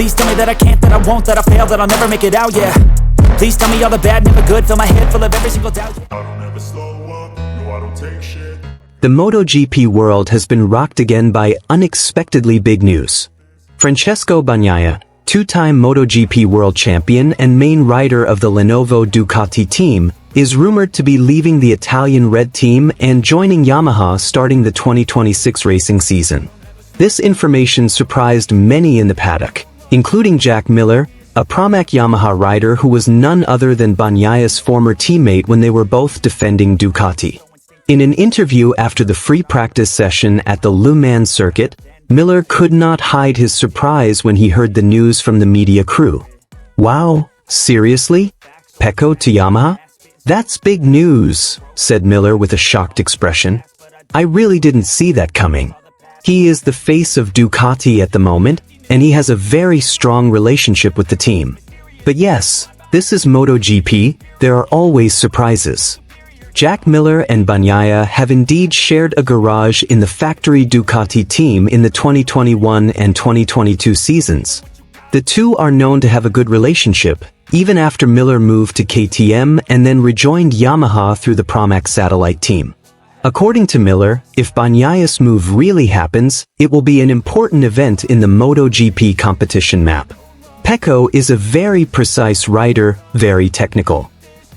Please tell me that I can't, that I won't, that I fail, that I'll never make it out, yeah. Please tell me all the bad, never good, fill my head full of every single doubt, yeah. I don't ever slow up, no I don't take shit. The MotoGP world has been rocked again by unexpectedly big news. Francesco Bagnaia, two-time MotoGP world champion and main rider of the Lenovo Ducati team, is rumored to be leaving the Italian Red Team and joining Yamaha starting the 2026 racing season. This information surprised many in the paddock, including Jack Miller, a Pramac Yamaha rider who was none other than Bagnaia's former teammate when they were both defending Ducati. In an interview after the free practice session at the Le Mans circuit, Miller could not hide his surprise when he heard the news from the media crew. "Wow, seriously? PECCO to Yamaha? That's big news," said Miller with a shocked expression. "I really didn't see that coming. He is the face of Ducati at the moment, and he has a very strong relationship with the team. But yes, this is MotoGP, there are always surprises." Jack Miller and Bagnaia have indeed shared a garage in the factory Ducati team in the 2021 and 2022 seasons. The two are known to have a good relationship, even after Miller moved to KTM and then rejoined Yamaha through the Pramac satellite team. According to Miller, if Bagnaia's move really happens, it will be an important event in the MotoGP competition map. PECCO is a very precise rider, very technical.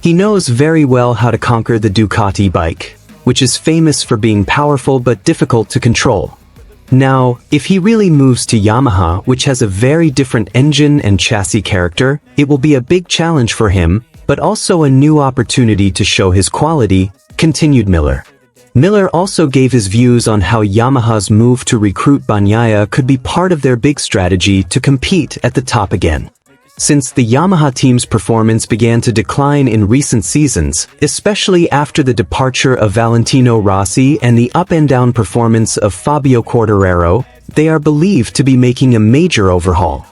He knows very well how to conquer the Ducati bike, which is famous for being powerful but difficult to control. Now, if he really moves to Yamaha, which has a very different engine and chassis character, it will be a big challenge for him, but also a new opportunity to show his quality, continued Miller. Miller also gave his views on how Yamaha's move to recruit Bagnaia could be part of their big strategy to compete at the top again. Since the Yamaha team's performance began to decline in recent seasons, especially after the departure of Valentino Rossi and the up-and-down performance of Fabio Quartararo, they are believed to be making a major overhaul.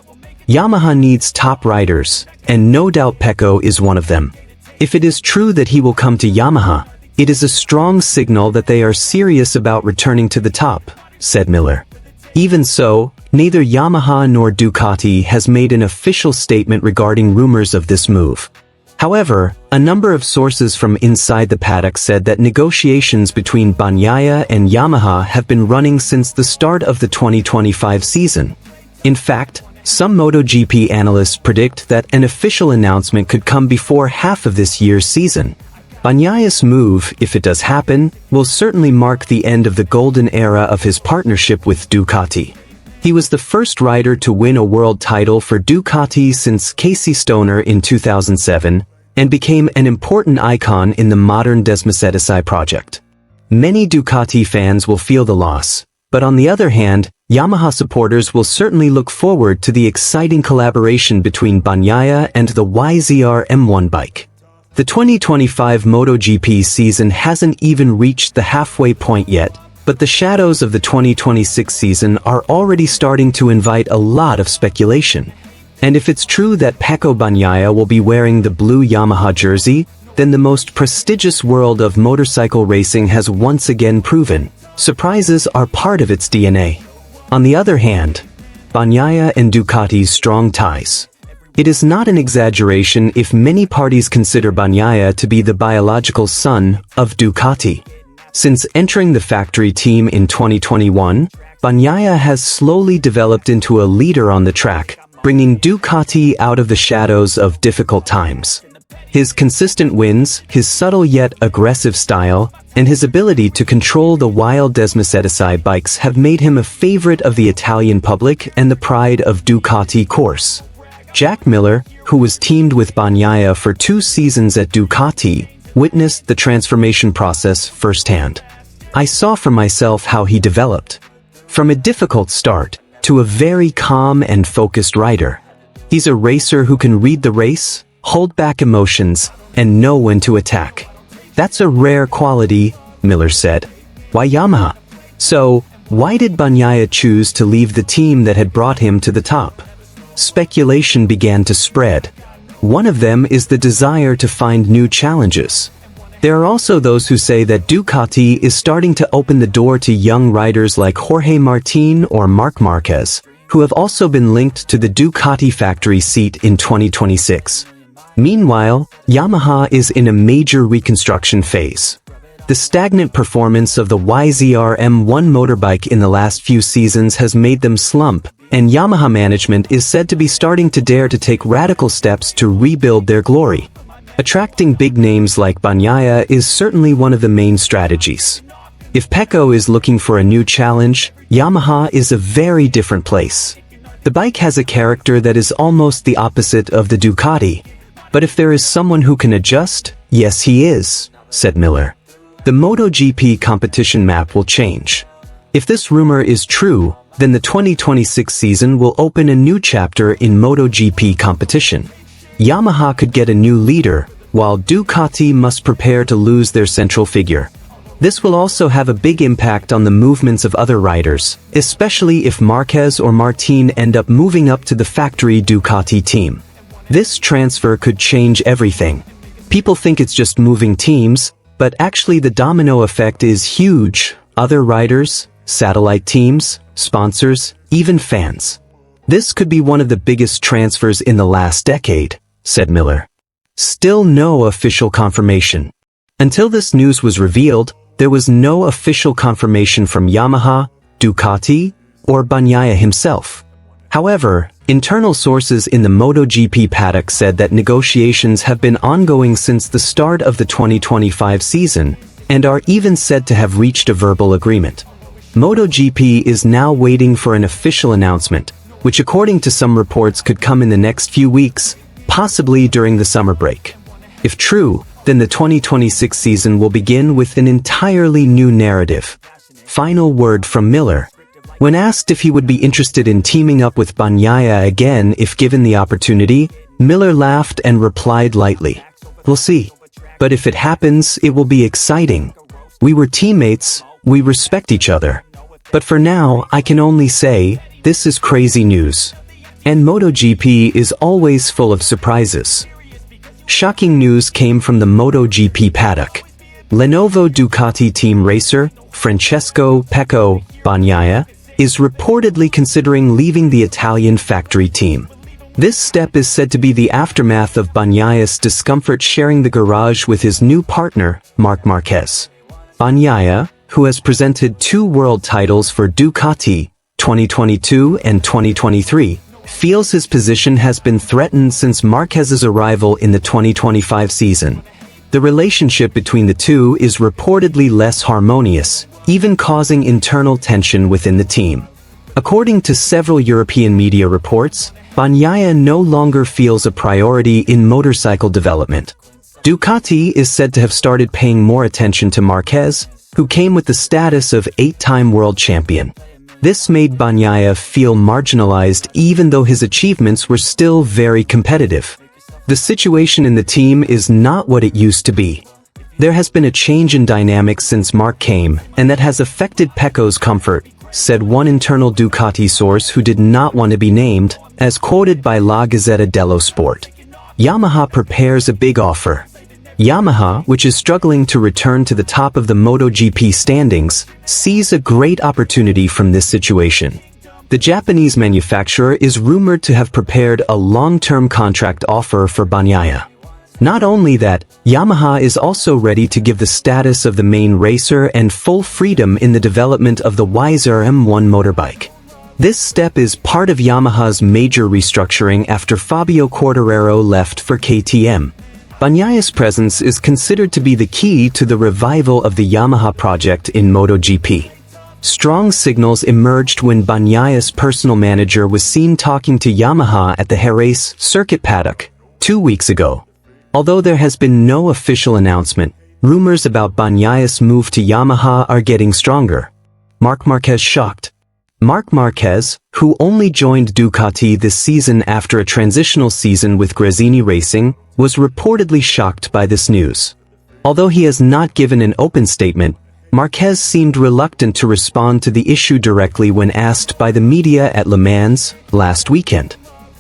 Yamaha needs top riders, and no doubt PECCO is one of them. If it is true that he will come to Yamaha, it is a strong signal that they are serious about returning to the top, said Miller. Even so, neither Yamaha nor Ducati has made an official statement regarding rumors of this move. However, a number of sources from inside the paddock said that negotiations between Bagnaia and Yamaha have been running since the start of the 2025 season. In fact, some MotoGP analysts predict that an official announcement could come before half of this year's season. Bagnaia's move, if it does happen, will certainly mark the end of the golden era of his partnership with Ducati. He was the first rider to win a world title for Ducati since Casey Stoner in 2007, and became an important icon in the modern Desmosedici project. Many Ducati fans will feel the loss, but on the other hand, Yamaha supporters will certainly look forward to the exciting collaboration between Bagnaia and the YZR M1 bike. The 2025 MotoGP season hasn't even reached the halfway point yet, but the shadows of the 2026 season are already starting to invite a lot of speculation. And if it's true that PECCO Bagnaia will be wearing the blue Yamaha jersey, then the most prestigious world of motorcycle racing has once again proven surprises are part of its DNA. On the other hand, Bagnaia and Ducati's strong ties. It is not an exaggeration if many parties consider Bagnaia to be the biological son of Ducati. Since entering the factory team in 2021, Bagnaia has slowly developed into a leader on the track, bringing Ducati out of the shadows of difficult times. His consistent wins, his subtle yet aggressive style, and his ability to control the wild Desmosedici bikes have made him a favorite of the Italian public and the pride of Ducati course. Jack Miller, who was teamed with Bagnaia for 2 seasons at Ducati, witnessed the transformation process firsthand. "I saw for myself how he developed. From a difficult start, to a very calm and focused rider. He's a racer who can read the race, hold back emotions, and know when to attack. That's a rare quality," Miller said. "Why Yamaha? So, why did Bagnaia choose to leave the team that had brought him to the top?" Speculation began to spread. One of them is the desire to find new challenges. There are also those who say that Ducati is starting to open the door to young riders like Jorge Martin or Marc Marquez, who have also been linked to the Ducati factory seat in 2026. Meanwhile, Yamaha is in a major reconstruction phase. The stagnant performance of the YZR-M1 motorbike in the last few seasons has made them slump, and Yamaha management is said to be starting to dare to take radical steps to rebuild their glory. Attracting big names like Bagnaia is certainly one of the main strategies. If PECCO is looking for a new challenge, Yamaha is a very different place. The bike has a character that is almost the opposite of the Ducati. But if there is someone who can adjust, yes he is, said Miller. The MotoGP competition map will change. If this rumor is true, then the 2026 season will open a new chapter in MotoGP competition. Yamaha could get a new leader, while Ducati must prepare to lose their central figure. This will also have a big impact on the movements of other riders, especially if Marquez or Martin end up moving up to the factory Ducati team. This transfer could change everything. People think it's just moving teams, but actually the domino effect is huge. Other riders, satellite teams, sponsors, even fans. This could be one of the biggest transfers in the last decade, said Miller. Still no official confirmation. Until this news was revealed, there was no official confirmation from Yamaha, Ducati, or Bagnaia himself. However, internal sources in the MotoGP paddock said that negotiations have been ongoing since the start of the 2025 season, and are even said to have reached a verbal agreement. MotoGP is now waiting for an official announcement, which according to some reports could come in the next few weeks, possibly during the summer break. If true, then the 2026 season will begin with an entirely new narrative. Final word from Miller. When asked if he would be interested in teaming up with Bagnaia again if given the opportunity, Miller laughed and replied lightly, "We'll see. But if it happens, it will be exciting. We were teammates, we respect each other. But for now, I can only say, this is crazy news. And MotoGP is always full of surprises." Shocking news came from the MotoGP paddock. Lenovo Ducati team racer, Francesco "PECCO" Bagnaia, is reportedly considering leaving the Italian factory team. This step is said to be the aftermath of Bagnaia's discomfort sharing the garage with his new partner, Marquez. Bagnaia, who has presented 2 world titles for Ducati, 2022 and 2023, feels his position has been threatened since Marquez's arrival in the 2025 season. The relationship between the two is reportedly less harmonious, even causing internal tension within the team. According to several European media reports, Bagnaia no longer feels a priority in motorcycle development. Ducati is said to have started paying more attention to Marquez, who came with the status of 8-time world champion. This made Bagnaia feel marginalized even though his achievements were still very competitive. The situation in the team is not what it used to be. There has been a change in dynamics since Mark came, and that has affected PECCO's comfort, said one internal Ducati source who did not want to be named, as quoted by La Gazzetta dello Sport. Yamaha prepares a big offer. Yamaha, which is struggling to return to the top of the MotoGP standings, sees a great opportunity from this situation. The Japanese manufacturer is rumored to have prepared a long-term contract offer for Bagnaia. Not only that, Yamaha is also ready to give the status of the main racer and full freedom in the development of the YZR-M1 motorbike. This step is part of Yamaha's major restructuring after Fabio Quartararo left for KTM. Bagnaia's presence is considered to be the key to the revival of the Yamaha project in MotoGP. Strong signals emerged when Bagnaia's personal manager was seen talking to Yamaha at the Jerez circuit paddock 2 weeks ago. Although there has been no official announcement, rumors about Bagnaia's move to Yamaha are getting stronger. Marquez shocked. Marquez, who only joined Ducati this season after a transitional season with Gresini Racing, was reportedly shocked by this news. Although he has not given an open statement, Marquez seemed reluctant to respond to the issue directly when asked by the media at Le Mans last weekend.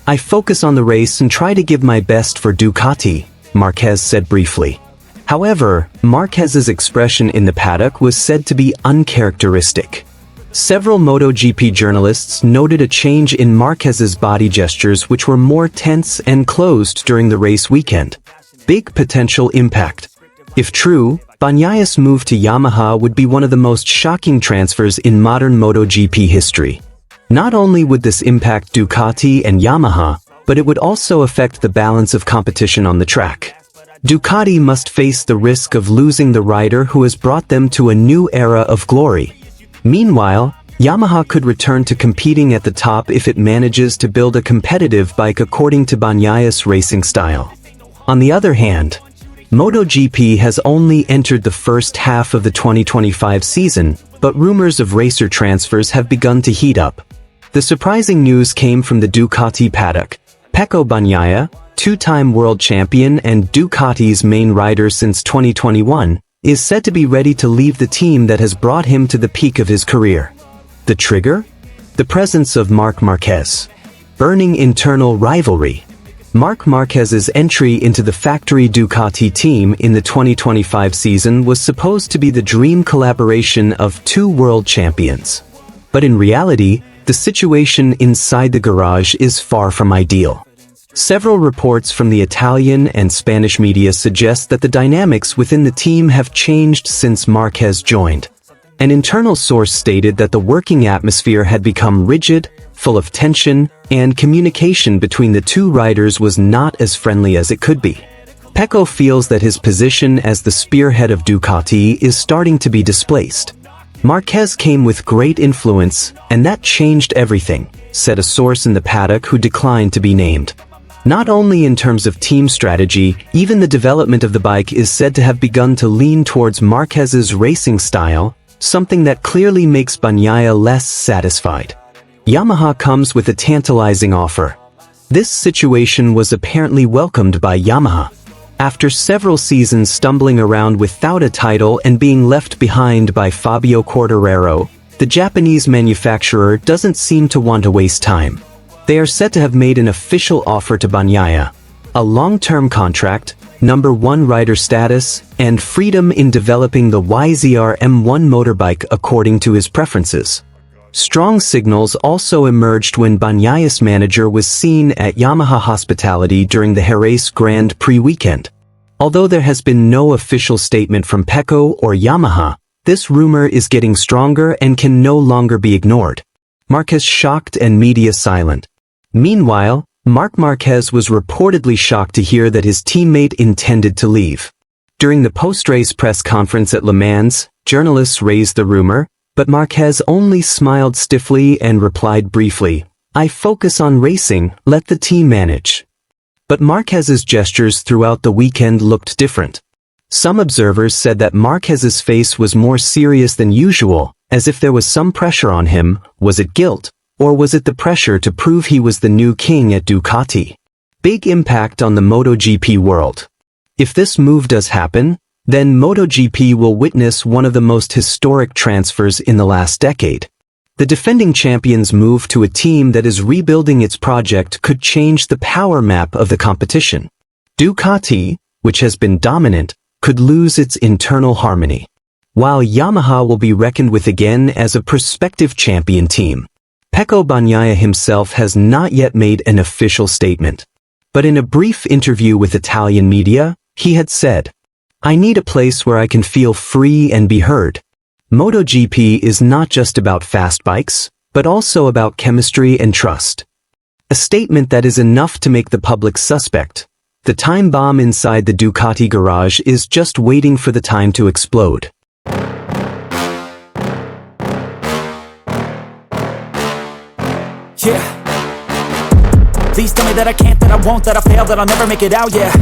"I focus on the race and try to give my best for Ducati," Marquez said briefly. However, Marquez's expression in the paddock was said to be uncharacteristic. Several MotoGP journalists noted a change in Marquez's body gestures which were more tense and closed during the race weekend. Big potential impact. If true, Bagnaia's move to Yamaha would be one of the most shocking transfers in modern MotoGP history. Not only would this impact Ducati and Yamaha, but it would also affect the balance of competition on the track. Ducati must face the risk of losing the rider who has brought them to a new era of glory. Meanwhile, Yamaha could return to competing at the top if it manages to build a competitive bike according to Bagnaia's racing style. On the other hand, MotoGP has only entered the first half of the 2025 season, but rumors of racer transfers have begun to heat up. The surprising news came from the Ducati paddock. PECCO Bagnaia, two-time world champion and Ducati's main rider since 2021, is said to be ready to leave the team that has brought him to the peak of his career. The trigger? The presence of Marquez. Burning internal rivalry. Marquez's entry into the factory Ducati team in the 2025 season was supposed to be the dream collaboration of two world champions. But in reality, the situation inside the garage is far from ideal. Several reports from the Italian and Spanish media suggest that the dynamics within the team have changed since Marquez joined. An internal source stated that the working atmosphere had become rigid, full of tension, and communication between the two riders was not as friendly as it could be. PECCO feels that his position as the spearhead of Ducati is starting to be displaced. Marquez came with great influence, and that changed everything, said a source in the paddock who declined to be named. Not only in terms of team strategy, even the development of the bike is said to have begun to lean towards Marquez's racing style, something that clearly makes Bagnaia less satisfied. Yamaha comes with a tantalizing offer. This situation was apparently welcomed by Yamaha. After several seasons stumbling around without a title and being left behind by Fabio Quartararo, the Japanese manufacturer doesn't seem to want to waste time. They are said to have made an official offer to Bagnaia, a long-term contract, number one rider status, and freedom in developing the YZR M1 motorbike according to his preferences. Strong signals also emerged when Bagnaia's manager was seen at Yamaha hospitality during the Jerez Grand Prix weekend. Although there has been no official statement from PECCO or Yamaha, this rumor is getting stronger and can no longer be ignored. Marquez shocked and media silent. Meanwhile, Marquez was reportedly shocked to hear that his teammate intended to leave. During the post-race press conference at Le Mans, journalists raised the rumor, but Marquez only smiled stiffly and replied briefly, "I focus on racing, let the team manage." But Marquez's gestures throughout the weekend looked different. Some observers said that Marquez's face was more serious than usual, as if there was some pressure on him. Was it guilt? Or was it the pressure to prove he was the new king at Ducati? Big impact on the MotoGP world. If this move does happen, then MotoGP will witness one of the most historic transfers in the last decade. The defending champion's move to a team that is rebuilding its project could change the power map of the competition. Ducati, which has been dominant, could lose its internal harmony, while Yamaha will be reckoned with again as a prospective champion team. PECCO Bagnaia himself has not yet made an official statement. But in a brief interview with Italian media, he had said, "I need a place where I can feel free and be heard. MotoGP is not just about fast bikes, but also about chemistry and trust." A statement that is enough to make the public suspect. The time bomb inside the Ducati garage is just waiting for the time to explode. Yeah. Please tell me that I can't, that I won't, that I fail, that I'll never make it out, yeah.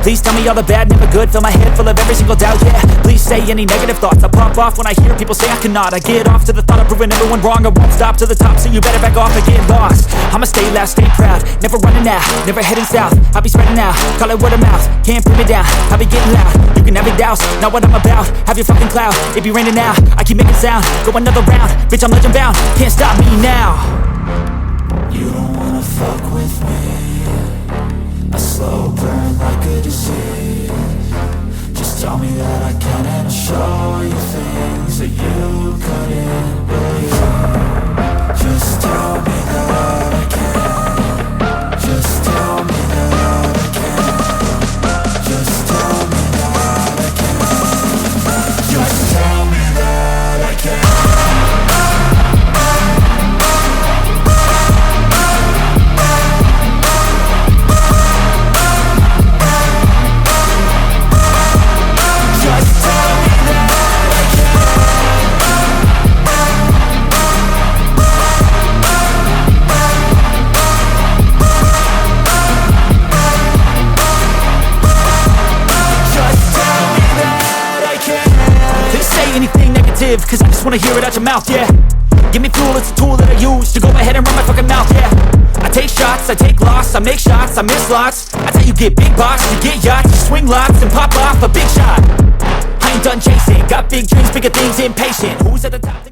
Please tell me all the bad, never good, fill my head full of every single doubt, yeah. Please say any negative thoughts, I pop off when I hear people say I cannot. I get off to the thought of proving everyone wrong, I won't stop to the top, so you better back off and get lost. I'ma stay loud, stay proud, never running out, never heading south. I'll be spreading out, call it word of mouth, can't put me down, I'll be getting loud. You can have your doubts, not what I'm about, have your fucking cloud, it be raining now. I keep making sound, go another round, bitch I'm legend bound, can't stop me now. You don't wanna fuck with me, a slow burn like a disease. Just tell me that I can and I'll show you things that you couldn't believe. live, cause I just wanna hear it out your mouth, yeah. Give me fuel, it's a tool that I use to go ahead and run my fucking mouth, yeah. I take shots, I take loss, I make shots, I miss lots. That's how you get big box, you get yachts, you swing lots and pop off a big shot. I ain't done chasing, got big dreams, bigger things, impatient. Who's at the top?